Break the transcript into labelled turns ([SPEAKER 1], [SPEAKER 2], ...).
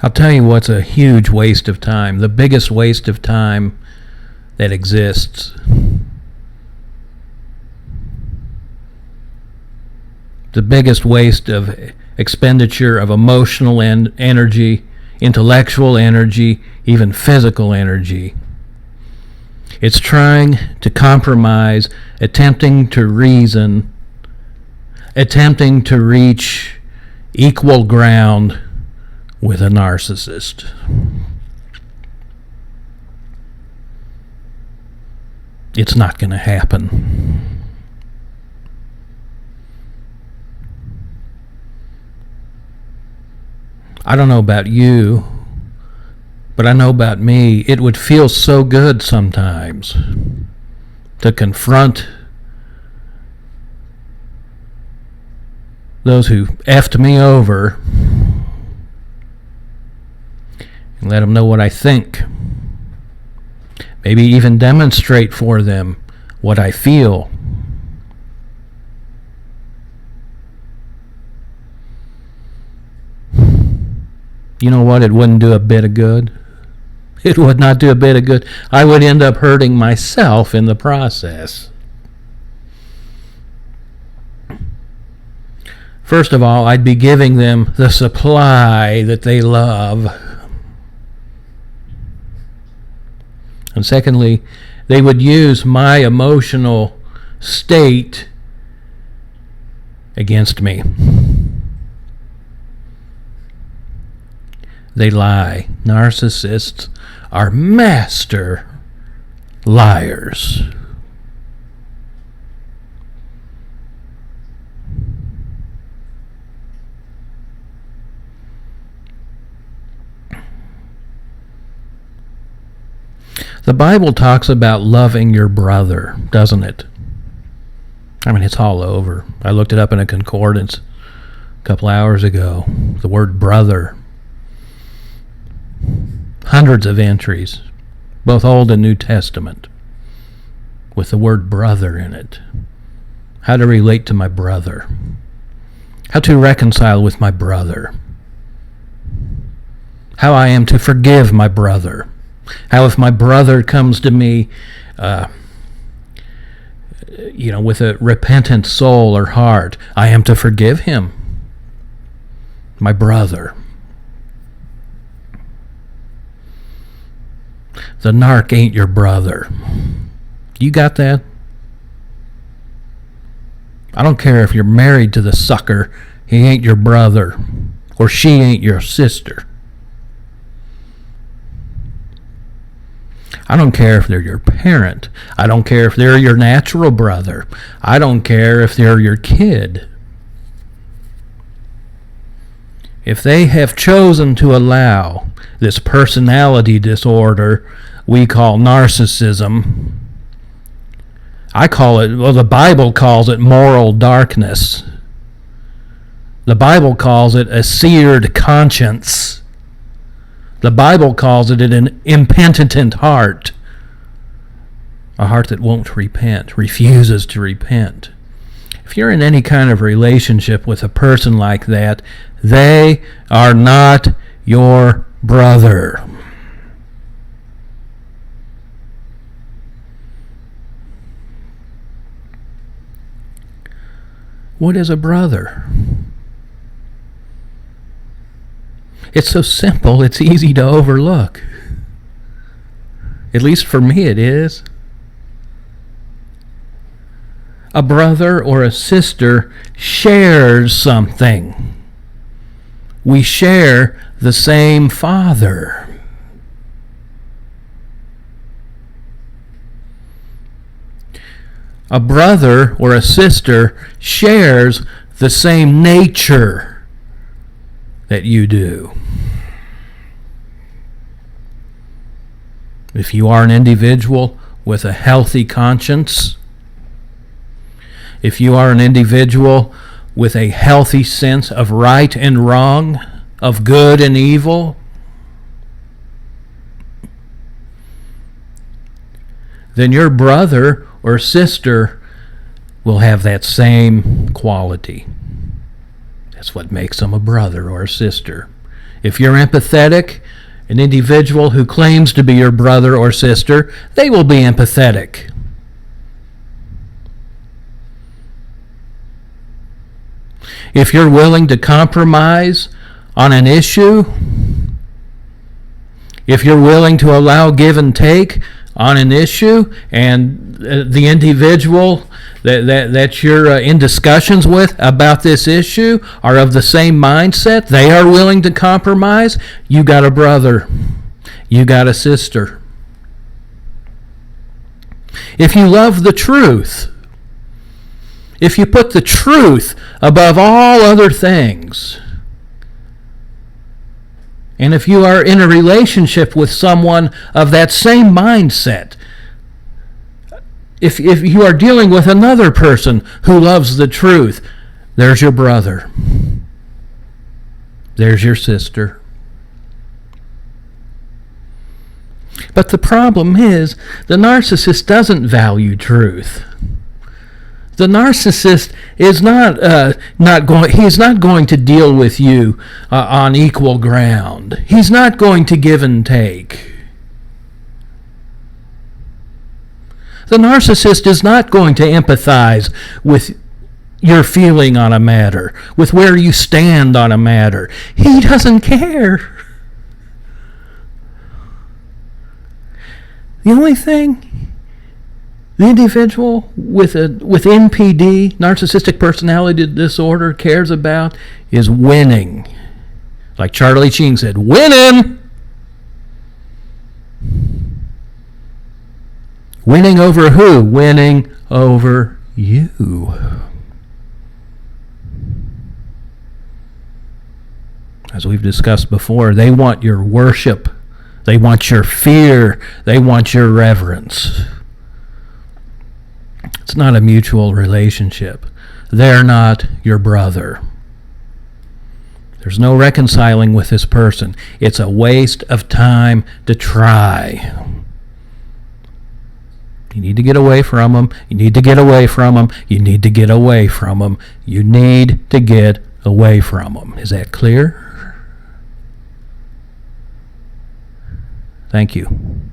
[SPEAKER 1] I'll tell you what's a huge waste of time, the biggest waste of time that exists. The biggest waste of expenditure of emotional energy, intellectual energy, even physical energy. It's trying to compromise, attempting to reason, attempting to reach equal ground with a narcissist. It's not going to happen. I don't know about you, but I know about me. It would feel so good sometimes to confront those who effed me over and let them know what I think. Maybe even demonstrate for them what I feel. You know what? It wouldn't do a bit of good. It would not do a bit of good. I would end up hurting myself in the process. First of all, I'd be giving them the supply that they love. And secondly, they would use my emotional state against me. They lie. Narcissists are master liars. The Bible talks about loving your brother, doesn't it? I mean, it's all over. I looked it up in a concordance a couple hours ago. The word brother. Hundreds of entries, both Old and New Testament, with the word brother in it. How to relate to my brother. How to reconcile with my brother. How I am to forgive my brother. How if my brother comes to me, with a repentant soul or heart, I am to forgive him. My brother. The narc ain't your brother. You got that? I don't care if you're married to the sucker, he ain't your brother, or she ain't your sister. I don't care if they're your parent. I don't care if they're your natural brother. I don't care if they're your kid. If they have chosen to allow this personality disorder we call narcissism, the Bible calls it moral darkness. The Bible calls it a seared conscience. The Bible calls it an impenitent heart. A heart that won't repent, refuses to repent. If you're in any kind of relationship with a person like that, they are not your brother. What is a brother? It's so simple, it's easy to overlook. At least for me it is. A brother or a sister shares something. We share the same Father. A brother or a sister shares the same nature that you do. If you are an individual with a healthy conscience, if you are an individual with a healthy sense of right and wrong, of good and evil, then your brother or sister will have that same quality. That's what makes them a brother or a sister. If you're empathetic, an individual who claims to be your brother or sister, they will be empathetic. If you're willing to compromise on an issue, if you're willing to allow give and take on an issue, and the individual that you're in discussions with about this issue are of the same mindset, they are willing to compromise, you got a brother, you got a sister. If you love the truth, if you put the truth above all other things, and if you are in a relationship with someone of that same mindset, if you are dealing with another person who loves the truth, there's your brother. There's your sister. But the problem is, the narcissist doesn't value truth. The narcissist is he's not going to deal with you on equal ground. He's not going to give and take. The narcissist is not going to empathize with your feeling on a matter, with where you stand on a matter. He doesn't care. The only thing the individual with NPD, narcissistic personality disorder, cares about is winning. Like Charlie Sheen said, winning! Winning over who? Winning over you. As we've discussed before, they want your worship. They want your fear. They want your reverence. It's not a mutual relationship. They're not your brother. There's no reconciling with this person. It's a waste of time to try. You need to get away from them. You need to get away from them. You need to get away from them. You need to get away from them. Is that clear? Thank you.